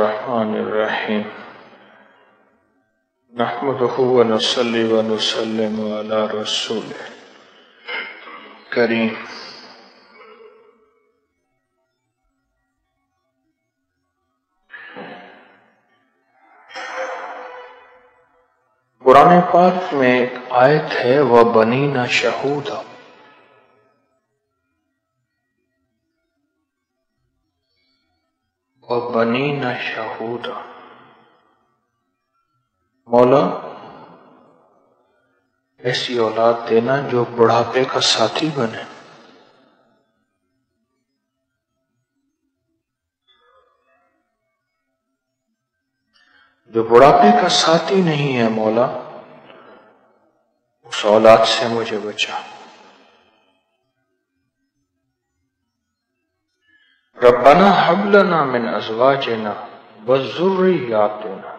الرحمن الرحیم نحمده ونصلی ونسلم علی رسوله کریم. قرآن پاک میں ایک آیت ہے وَبَنِينَ شَهُودًا. وَبَنِينَ شَهُودًا، مولا ایسی اولاد دینا جو بڑھاپے کا ساتھی بنے. جو بڑھاپے کا ساتھی نہیں ہے مولا، اس اولاد سے مجھے بچا. ربنا هب لنا من ازواجنا وذرياتنا،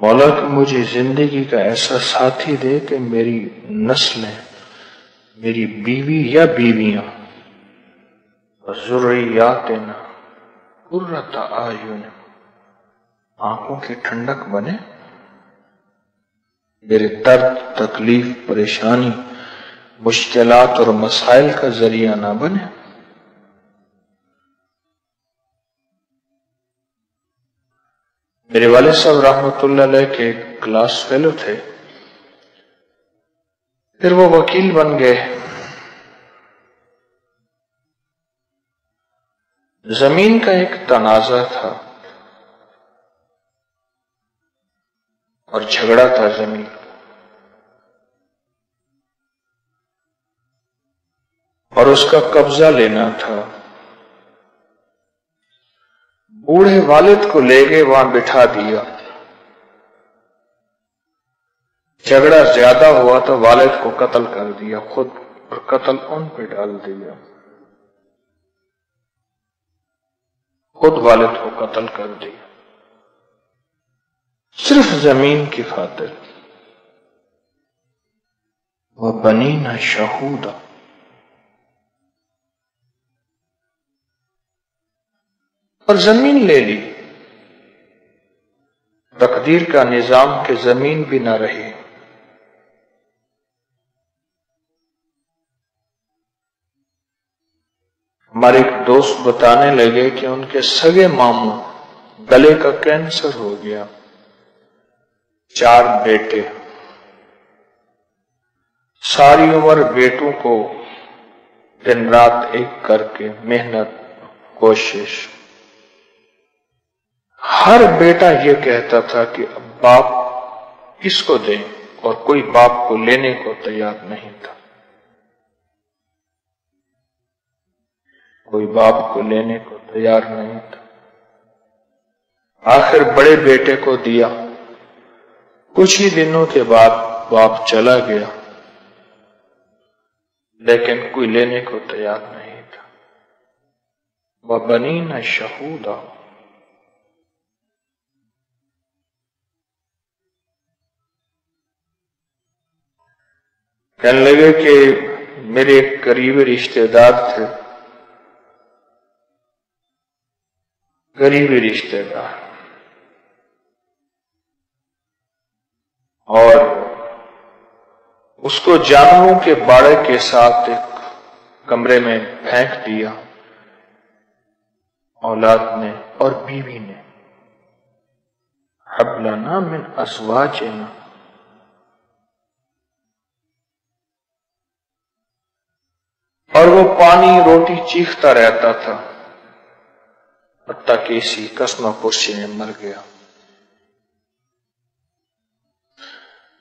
مولا کہ مجھے زندگی کا ایسا ساتھی دے کہ میری نسلیں، میری بیوی یا بیویاں، وذرياتنا قرۃ اعین، آنکھوں کی ٹھنڈک بنے، میرے درد، تکلیف، پریشانی، مشکلات اور مسائل کا ذریعہ نہ بنے. میرے والد صاحب رحمۃ اللہ علیہ کے کلاس فیلو تھے، پھر وہ وکیل بن گئے. زمین کا ایک تنازع تھا اور جھگڑا تھا زمین. اور اس کا قبضہ لینا تھا. بوڑھے والد کو لے گئے، وہاں بٹھا دیا. جھگڑا زیادہ ہوا تو والد کو قتل کر دیا خود، اور قتل ان پہ ڈال دیا. خود والد کو قتل کر دیا صرف زمین کی خاطر. وَبَنِينَ شَهُودًا، اور زمین لے لی. تقدیر کا نظام کہ زمین بھی نہ رہی. ہمارے ایک دوست بتانے لگے کہ ان کے سگے ماموں گلے کا کینسر ہو گیا، 4 بیٹے، ساری عمر بیٹوں کو دن رات ایک کر کے محنت، کوشش. ہر بیٹا یہ کہتا تھا کہ باپ کس کو دیں، اور کوئی باپ کو لینے کو تیار نہیں تھا. کوئی باپ کو لینے کو تیار نہیں تھا. آخر بڑے بیٹے کو دیا. کچھ ہی دنوں کے بعد باپ چلا گیا، لیکن کوئی لینے کو تیار نہیں تھا. وَبَنِينَ شَهُودًا، کہنے لگے کہ میرے ایک قریبی رشتہ دار تھے، قریبی رشتہ دار، اور اس کو جانوروں کے باڑے کے ساتھ ایک کمرے میں پھینک دیا اولاد نے اور بیوی نے. هب لنا من ازواجنا، اور وہ پانی روٹی چیختا رہتا تھا حتیٰ کہ اسی کسمہ پرسی میں مر گیا.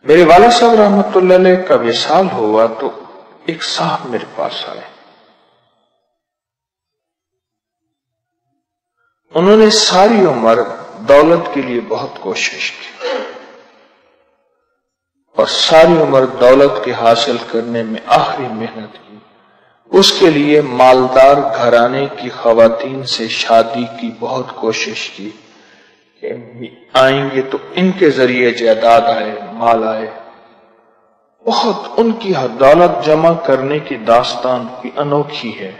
میرے والد صاحب رحمۃ اللہ علیہ کا وصال ہوا تو ایک صاحب میرے پاس آئے. انہوں نے ساری عمر دولت کے لیے بہت کوشش کی، اور ساری عمر دولت کے حاصل کرنے میں آخری محنت کی. اس کے لیے مالدار گھرانے کی خواتین سے شادی کی بہت کوشش کی کہ آئیں گے تو ان کے ذریعے جائیداد آئے، مال آئے. بہت ان کی دولت جمع کرنے کی داستان کی انوکھی ہے.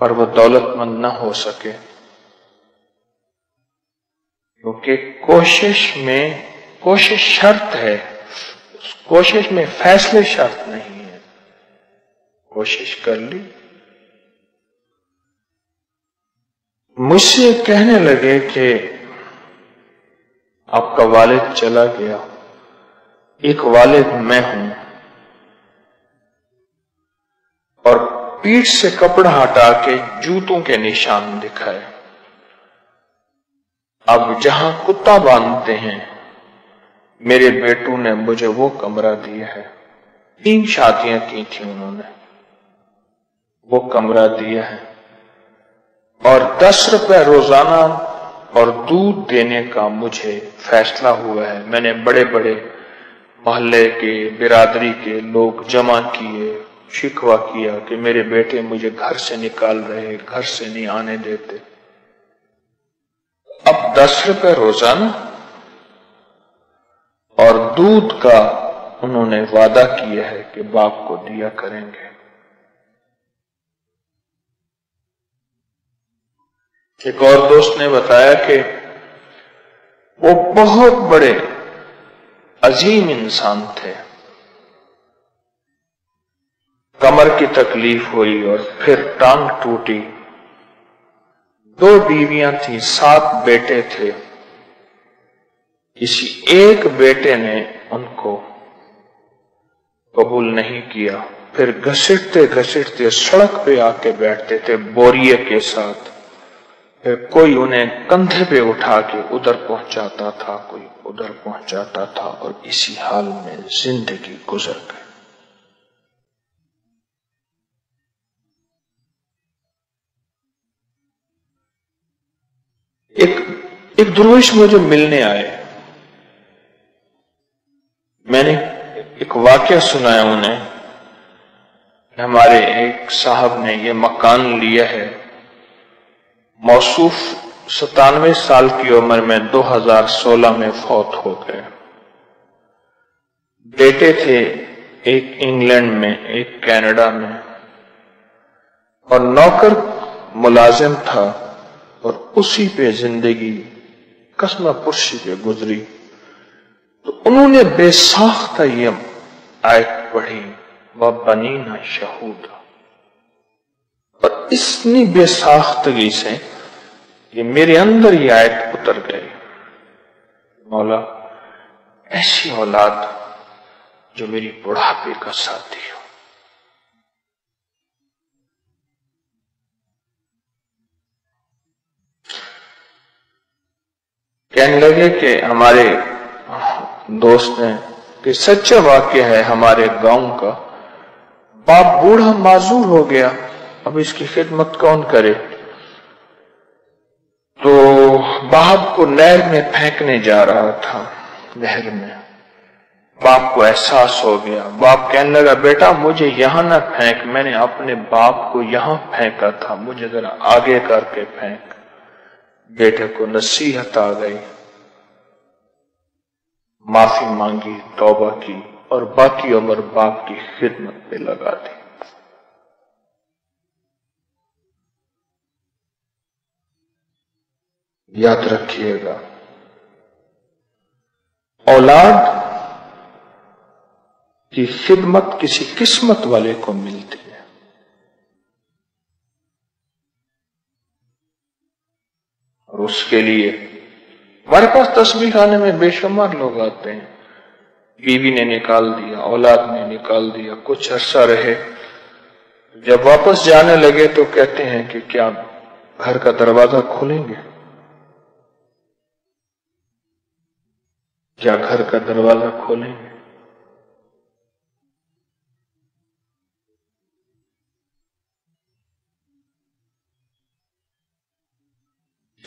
پر وہ دولت مند نہ ہو سکے، کیونکہ کوشش شرط ہے، اس کوشش میں فیصلے شرط نہیں ہے۔ کوشش کر لی۔ مجھ سے کہنے لگے کہ آپ کا والد چلا گیا، ایک والد میں ہوں، اور پیٹھ سے کپڑا ہٹا کے جوتوں کے نشان دکھائے۔ اب جہاں کتا باندھتے ہیں، میرے بیٹوں نے مجھے وہ کمرہ دیا ہے، 3 شادیاں کی تھی انہوں نے، وہ کمرہ دیا ہے، اور 10 روپے روزانہ اور دودھ دینے کا مجھے فیصلہ ہوا ہے۔ میں نے بڑے بڑے محلے کے، برادری کے لوگ جمع کیے، شکوہ کیا کہ میرے بیٹے مجھے گھر سے نکال رہے، گھر سے نہیں آنے دیتے۔ اب 10 روپے روزانہ اور دودھ کا انہوں نے وعدہ کیا ہے کہ باپ کو دیا کریں گے۔ ایک اور دوست نے بتایا کہ وہ بہت بڑے عظیم انسان تھے، کمر کی تکلیف ہوئی اور پھر ٹانگ ٹوٹی، 2 بیویاں تھیں، 7 بیٹے تھے، کسی ایک بیٹے نے ان کو قبول نہیں کیا، پھر گھسٹتے گھسٹتے سڑک پہ آ کے بیٹھتے تھے بوریے کے ساتھ، پھر کوئی انہیں کندھے پہ اٹھا کے ادھر پہنچاتا تھا، کوئی ادھر پہنچاتا تھا، اور اسی حال میں زندگی گزر گئی۔ ایک درویش مجھے ملنے آئے، میں نے ایک واقعہ سنایا انہیں کہ ہمارے ایک صاحب نے یہ مکان لیا ہے، موصوف 97 سال کی عمر میں 2016 میں فوت ہو گئے۔ بیٹے تھے، ایک انگلینڈ میں، ایک کینیڈا میں، اور نوکر ملازم تھا، اور اسی پہ زندگی قسمہ پرسی پہ گزری۔ تو انہوں نے بے ساختہ یہ آیت پڑھی، وَبَنِينَ شَهُودًا، اور اتنی بے ساختگی سے کہ میرے اندر یہ آیت اتر گئی، مولا ایسی اولاد جو میری بڑھاپے کا ساتھی ہو۔ کہنے لگے کہ ہمارے دوست نے کہ سچا واقعہ ہے ہمارے گاؤں کا، باپ بوڑھا معذور ہو گیا، اب اس کی خدمت کون کرے؟ تو باپ کو نہر میں پھینکنے جا رہا تھا، نہر میں باپ کو احساس ہو گیا، باپ کہنے لگا بیٹا مجھے یہاں نہ پھینک، میں نے اپنے باپ کو یہاں پھینکا تھا، مجھے ذرا آگے کر کے پھینک۔ بیٹے کو نصیحت آ گئی، معافی مانگی، توبہ کی، اور باقی عمر باپ کی خدمت پہ لگا دی۔ یاد رکھیے گا، اولاد کی خدمت کسی قسمت والے کو ملتی ہے۔ اور اس کے لیے ہمارے پاس تسبیح خانے میں بے شمار لوگ آتے ہیں، بیوی نے نکال دیا، اولاد نے نکال دیا، کچھ عرصہ رہے، جب واپس جانے لگے تو کہتے ہیں کہ کیا گھر کا دروازہ کھولیں گے؟ کیا گھر کا دروازہ کھولیں گے؟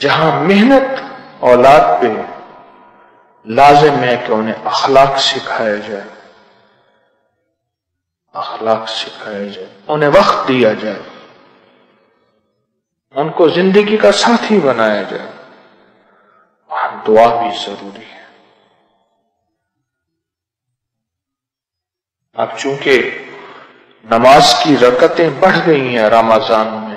جہاں محنت اولاد پہ لازم ہے کہ انہیں اخلاق سکھایا جائے، اخلاق سکھایا جائے، انہیں وقت دیا جائے، ان کو زندگی کا ساتھی بنایا جائے، وہاں دعا بھی ضروری ہے۔ اب چونکہ نماز کی رکعتیں بڑھ گئی ہیں رمضان میں،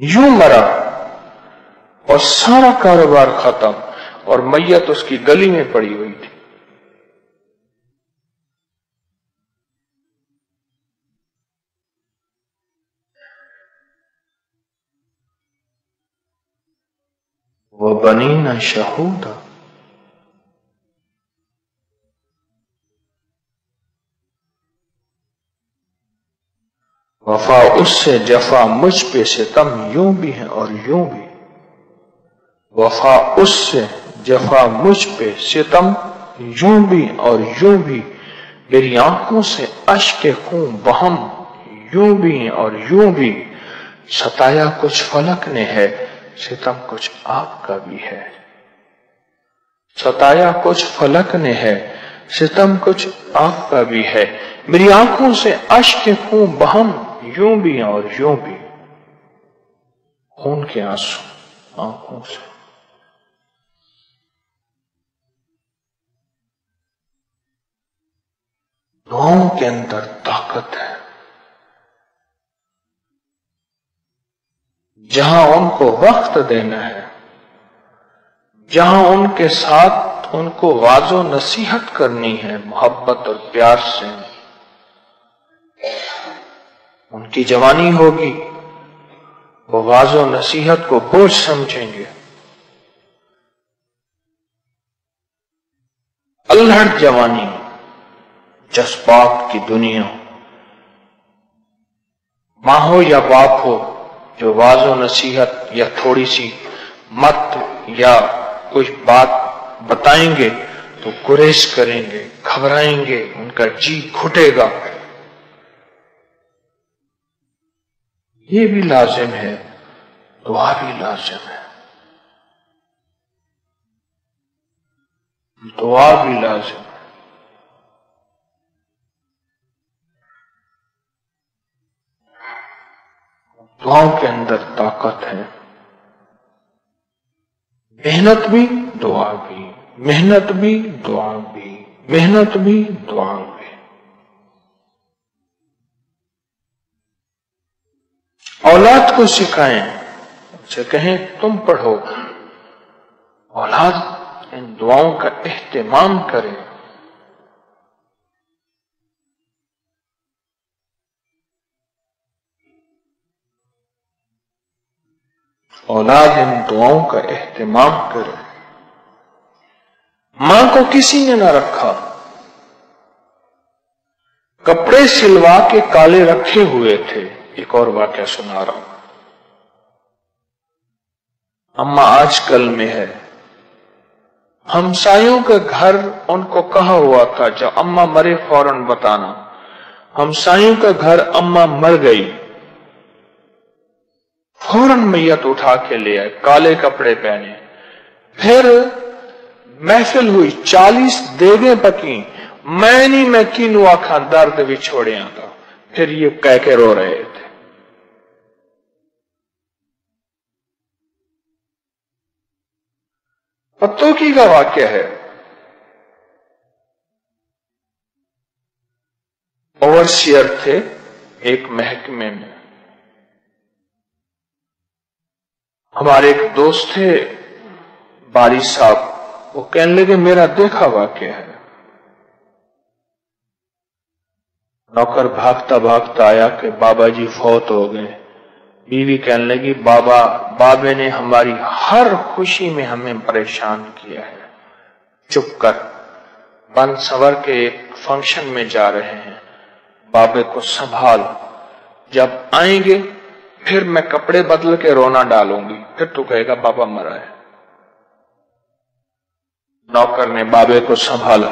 یوں مرا اور سارا کاروبار ختم، اور میت اس کی گلی میں پڑی ہوئی تھی۔ وَبَنِينَ شَهُودًا، وفا اس سے جفا مجھ پہ ستم یوں بھی ہے اور یوں بھی، وفا اس سے جفا مجھ پہ ستم یوں بھی اور یوں بھی، میری آنکھوں سے اشک خون بہم یوں بھی اور یوں بھی، ستایا کچھ فلک نے ہے ستم کچھ آپ کا بھی ہے، ستایا کچھ فلک نے ہے ستم کچھ آپ کا بھی ہے، میری آنکھوں سے اشک خون بہم یوں بھی اور یوں بھی، خون کے آنسو آنکھوں سے۔ دعاؤں کے اندر طاقت ہے، جہاں ان کو وقت دینا ہے، جہاں ان کے ساتھ ان کو واعظ و نصیحت کرنی ہے محبت اور پیار سے، ان کی جوانی ہوگی، وہ واعظ و نصیحت کو بوجھ سمجھیں گے۔ الہڑ جوانی، جذبات کی دنیا، ماں ہو یا باپ ہو جو واعظ و نصیحت یا تھوڑی سی مت یا کچھ بات بتائیں گے تو گریز کریں گے، گھبرائیں گے، ان کا جی گھٹے گا۔ یہ بھی لازم ہے، دعا بھی لازم ہے، دعا بھی لازم ہے۔ دعاؤں کے اندر طاقت ہے، محنت بھی دعا بھی، محنت بھی دعا بھی، محنت بھی دعا بھی۔ اولاد کو سکھائیں، ان سے کہیں تم پڑھو، اولاد ان دعاؤں کا اہتمام کرے۔ اولاد ان دعاؤں کا اہتمام کرے۔ ماں کو کسی نے نہ رکھا، کپڑے سلوا کے کالے رکھے ہوئے تھے۔ ایک اور واقعہ سنا رہا ہوں، اماں آج کل میں ہے، ہمسایوں کے گھر ان کو کہا ہوا تھا جب اماں مرے فوراً بتانا۔ ہمسایوں کا گھر اماں مر گئی، فوراً میت اٹھا کے لے آئے، کالے کپڑے پہنے، پھر محفل ہوئی، 40 دیگیں پکی، میں نہیں میں کینو آکھاں درد بھی چھوڑیاں تھا، پھر یہ کہہ کے رو رہے تھے۔ پتوکی کا واقعہ ہے، اوورسیئر تھے ایک محکمے میں، ہمارے ایک دوست تھے باری صاحب، وہ کہنے لگے میرا دیکھا واقعہ ہے۔ نوکر بھاگتا بھاگتا آیا کہ بابا جی فوت ہو گئے۔ بیوی کہنے لگی بابے نے ہماری ہر خوشی میں ہمیں پریشان کیا ہے، چپ کر، بن سور کے ایک فنکشن میں جا رہے ہیں، بابے کو سنبھال، جب آئیں گے پھر میں کپڑے بدل کے رونا ڈالوں گی، پھر تو کہے گا بابا مرا ہے۔ نوکر نے بابے کو سنبھالا،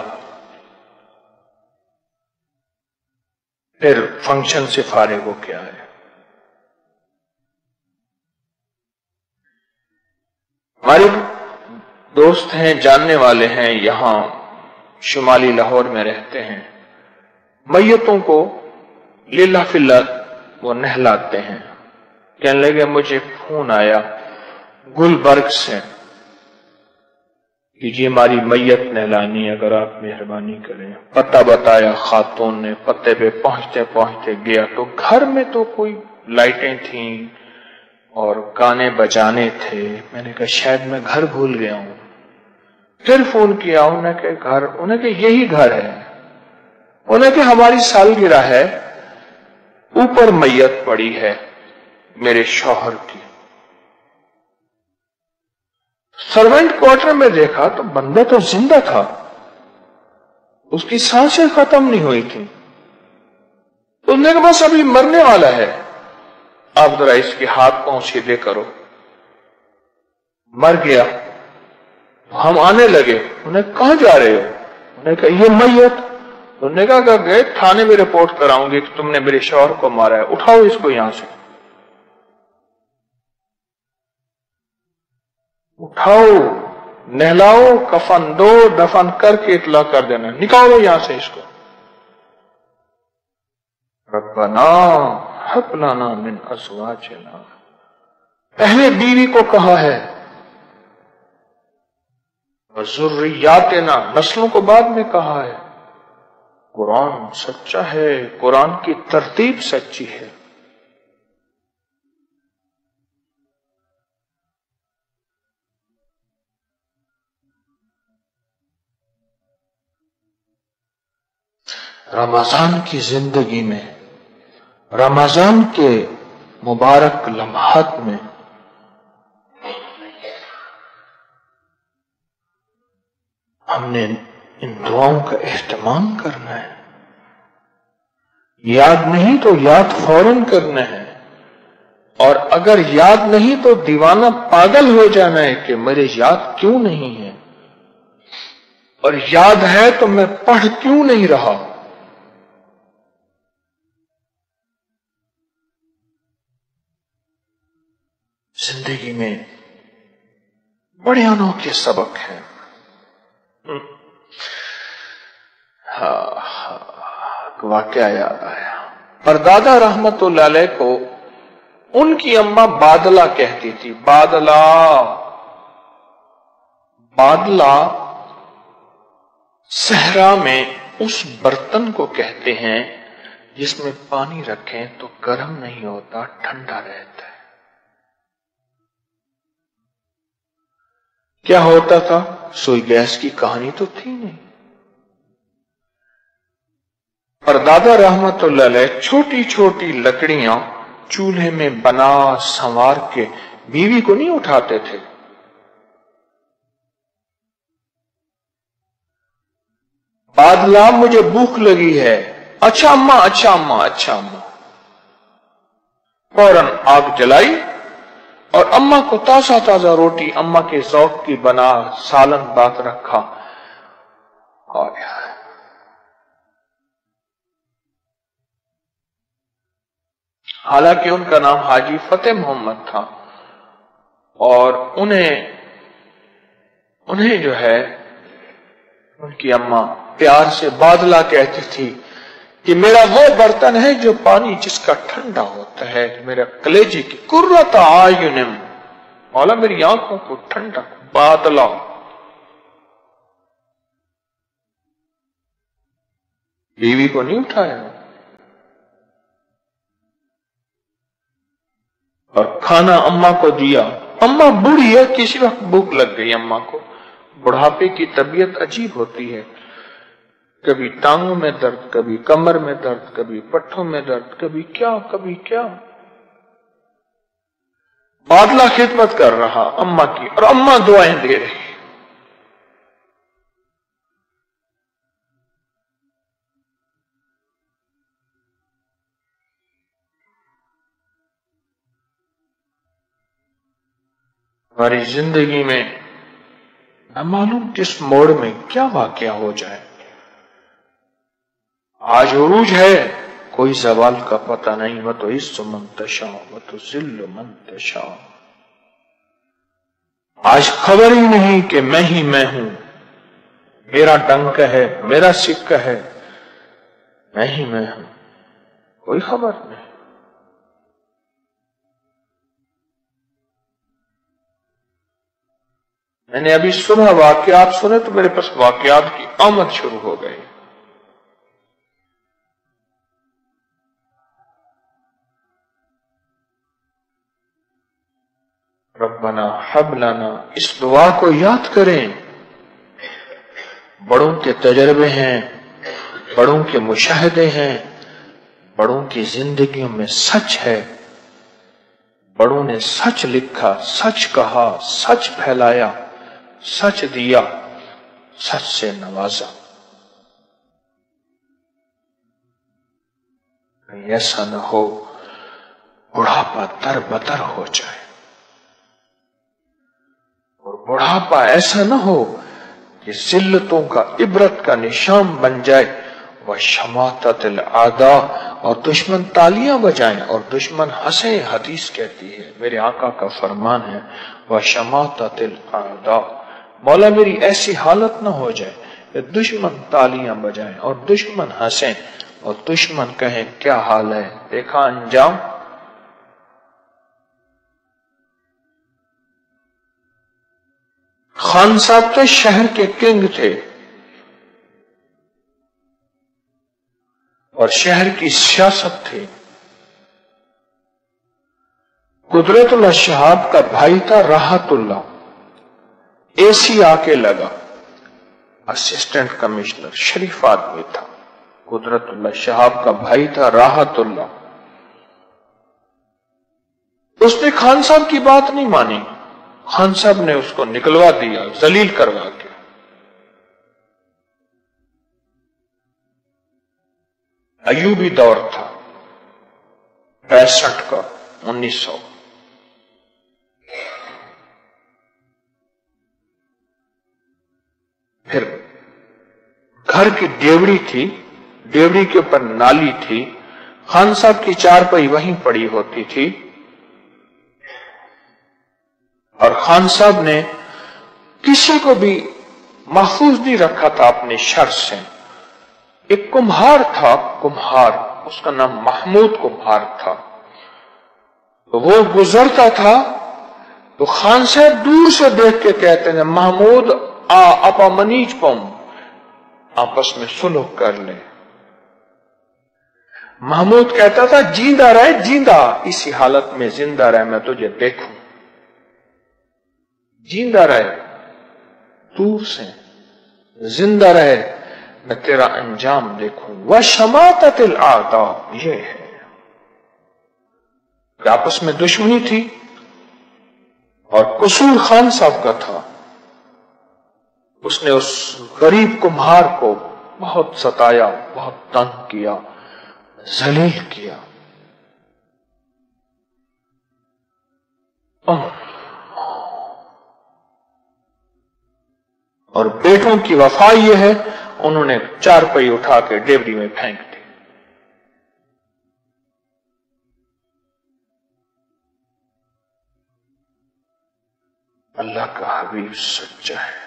پھر فنکشن سے فارغ ہو کے آئے۔ ہمارے دوست ہیں، جاننے والے ہیں، یہاں شمالی لاہور میں رہتے ہیں، میتوں کو لیلہ فلہ وہ نہلاتے ہیں۔ کہنے لگے مجھے فون آیا گلبرگ سے کہ جی ہماری میت نہلانی، اگر آپ مہربانی کریں۔ پتہ بتایا خاتون نے، پتے پہ پہنچتے پہنچتے گیا تو گھر میں تو کوئی لائٹیں تھیں، اور گانے بجانے تھے. میں نے کہا شاید میں گھر بھول گیا ہوں. پھر فون کیا, انہیں کہ یہی گھر ہے. انہیں کہ ہماری سالگرہ ہے, اوپر میت پڑی ہے میرے شوہر کی. سروینٹ کوارٹر میں دیکھا تو بندہ تو زندہ تھا, اس کی سانسیں ختم نہیں ہوئی تھی. اس نے کہا بس ابھی مرنے والا ہے, آپ ذرا اس کے ہاتھ پاؤں سیدھے کرو. مر گیا. ہم آنے لگے. انہیں کہاں جا رہے ہو؟ انہیں کہا یہ میت. انہوں نے کہا کہ گئے تھانے میں رپورٹ کراؤں گی کہ تم نے میرے شوہر کو مارا ہے, اٹھاؤ اس کو یہاں سے. اٹھاؤ, نہلاؤ, کفن دو, دفن کر کے اطلاع کر دینا, نکالو یہاں سے اس کو. ربنا ہب لنا من ازواجنا, پہلے بیوی کو کہا ہے, ذریاتنا, نسلوں کو بعد میں کہا ہے. قرآن سچا ہے, قرآن کی ترتیب سچی ہے. رمضان کی زندگی میں, رمضان کے مبارک لمحات میں ہم نے ان دعاؤں کا اہتمام کرنا ہے. یاد نہیں تو یاد فوراً کرنا ہے, اور اگر یاد نہیں تو دیوانہ پاگل ہو جانا ہے کہ میرے یاد کیوں نہیں ہے, اور یاد ہے تو میں پڑھ کیوں نہیں رہا. زندگی میں بڑے انوکھے سبق ہیں. واقعہ یاد آیا. پردادا رحمت اللہ علیہ کو ان کی اماں بادلہ کہتی تھی. بادلہ, بادلہ صحرا میں اس برتن کو کہتے ہیں جس میں پانی رکھیں تو گرم نہیں ہوتا, ٹھنڈا رہتا ہے. کیا ہوتا تھا؟ سوئی گیس کی کہانی تو تھی نہیں. پردادا رحمت اللہ علیہ چھوٹی چھوٹی لکڑیاں چولہے میں بنا سنوار کے بیوی کو نہیں اٹھاتے تھے. بادلہ مجھے بھوک لگی ہے. اچھا اماں, اچھا اماں, اچھا اماں. فوراً آگ جلائی اور اماں کو تازہ تازہ روٹی اماں کے ذوق کی بنا سالن بات رکھا. حالانکہ ان کا نام حاجی فتح محمد تھا, اور انہیں جو ہے ان کی اماں پیار سے بادلہ کہتی تھی کہ میرا وہ برتن ہے جو پانی جس کا ٹھنڈا ہوتا ہے, میرا کلیجے کی قرۃ اعین, مولا میری آنکھوں کو ٹھنڈا. بادلہ بیوی کو نہیں اٹھایا, اور کھانا اماں کو دیا. اماں بوڑھی ہے, کسی وقت بھوک لگ گئی اماں کو. بڑھاپے کی طبیعت عجیب ہوتی ہے, کبھی ٹانگوں میں درد, کبھی کمر میں درد, کبھی پٹھوں میں درد, کبھی کیا کبھی کیا. بادلہ خدمت کر رہا اماں کی, اور اماں دعائیں دے رہی. ہماری زندگی میں نہ معلوم کس موڑ میں کیا واقعہ ہو جائے. آج عروج ہے, کوئی زوال کا پتہ نہیں. وَتُعِزُّ مَن تَشَاءُ وَتُذِلُّ مَن تَشَاءُ. آج خبر ہی نہیں کہ میں ہوں, میرا ڈنک ہے, میرا سکہ ہے, میں ہوں, کوئی خبر نہیں. میں نے ابھی صبح واقعات سنے تو میرے پاس واقعات کی آمد شروع ہو گئی. ربنا حب لنا، اس دعا کو یاد کریں۔ بڑوں کے تجربے ہیں، بڑوں کے مشاہدے ہیں، بڑوں کی زندگیوں میں سچ ہے، بڑوں نے سچ لکھا، سچ کہا، سچ پھیلایا، سچ دیا، سچ سے نوازا۔ کہیں ایسا نہ ہو بڑھاپا در بدر ہو جائے، اور بڑھاپا ایسا نہ ہو کہ ذلتوں کا عبرت کا نشان بن جائے، وَشَمَاتَتِ الْأَعْدَاءِ، اور دشمن تالیاں بجائیں اور دشمن ہنسیں۔ حدیث کہتی ہے، میرے آقا کا فرمان ہے، وَشَمَاتَتِ الْأَعْدَاءِ، مولا میری ایسی حالت نہ ہو جائے کہ دشمن تالیاں بجائیں اور دشمن ہنسیں اور دشمن کہیں کیا حال ہے، دیکھا انجام۔ خان صاحب تو شہر کے کنگ تھے اور شہر کی سیاست تھی۔ قدرت اللہ شہاب کا بھائی تھا راحت اللہ، اے سی آ کے لگا، اسسٹنٹ کمشنر، شریف آدمی تھا۔ قدرت اللہ شہاب کا بھائی تھا راحت اللہ۔ اس نے خان صاحب کی بات نہیں مانی، خان صاحب نے اس کو نکلوا دیا، ذلیل کروا کے۔ ایوبی دور تھا 65 کا، 1900۔ پھر گھر کی ڈیوڑی تھی، ڈیوڑی کے اوپر نالی تھی، خان صاحب کی چارپائی وہیں پڑی ہوتی تھی، اور خان صاحب نے کسی کو بھی محفوظ نہیں رکھا تھا اپنے شر سے۔ ایک کمہار تھا، کمہار، اس کا نام محمود کمہار تھا، تو وہ گزرتا تھا تو خان صاحب دور سے دیکھ کے کہتے ہیں، محمود اپا منیج پم، آپس میں صلح کر لیں۔ محمود کہتا تھا جیندہ رہے، جیندہ، اسی حالت میں زندہ رہے، میں تجھے دیکھوں، جیندہ رہے، دور سے زندہ رہے، میں تیرا انجام دیکھوں۔ وَشَمَاتَتِ الْأَعْدَاءِ، یہ ہے کہ آپس میں دشمنی تھی اور قصور خان صاحب کا تھا۔ اس نے اس غریب کمہار کو بہت ستایا، بہت تنگ کیا، ذلیل کیا۔ اور بیٹوں کی وفا یہ ہے، انہوں نے چارپائی اٹھا کے ڈیوڑی میں پھینک دی۔ اللہ کا حبیب سچا ہے،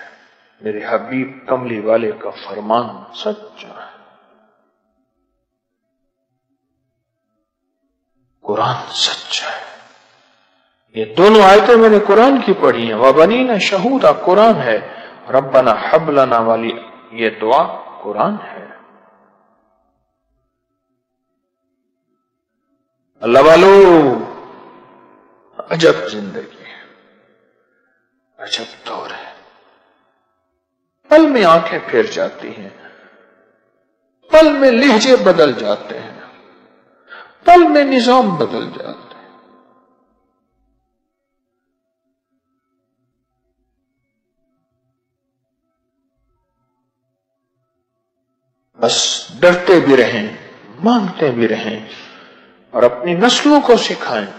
میرے حبیب کملی والے کا فرمان سچا ہے، قرآن سچا ہے۔ یہ دونوں آیتیں میں نے قرآن کی پڑھی ہیں، وَبَنِينَ شَهُودًا قرآن ہے، ربنا حب لنا والی یہ دعا قرآن ہے۔ اللہ والو، عجب زندگی ہے، عجب دور ہے، پل میں آنکھیں پھیر جاتی ہیں، پل میں لہجے بدل جاتے ہیں، پل میں نظام بدل جاتے ہیں۔ بس ڈرتے بھی رہیں، مانگتے بھی رہیں، اور اپنی نسلوں کو سکھائیں،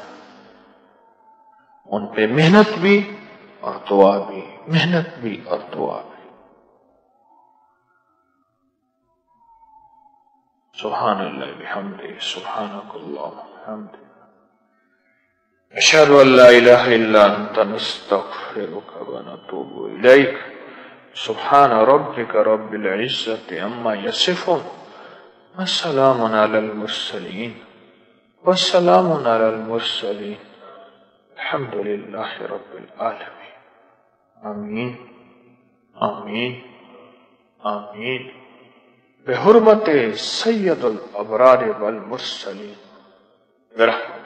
ان پہ محنت بھی اور دعا بھی، محنت بھی اور دعا بھی۔ سبحان اللہ بحمدہ، سبحانک اللہم وبحمدک، اشہد ان لا الہ الا انت، نستغفرک ونتوب الیک۔ سبحان ربک رب العزت عما یصفون، وسلام علی المرسلین، وسلام علی المرسلین، الحمد للہ رب العالمین۔ آمین آمین آمین، بحرمت سید الابرار والمرسلین، برحمت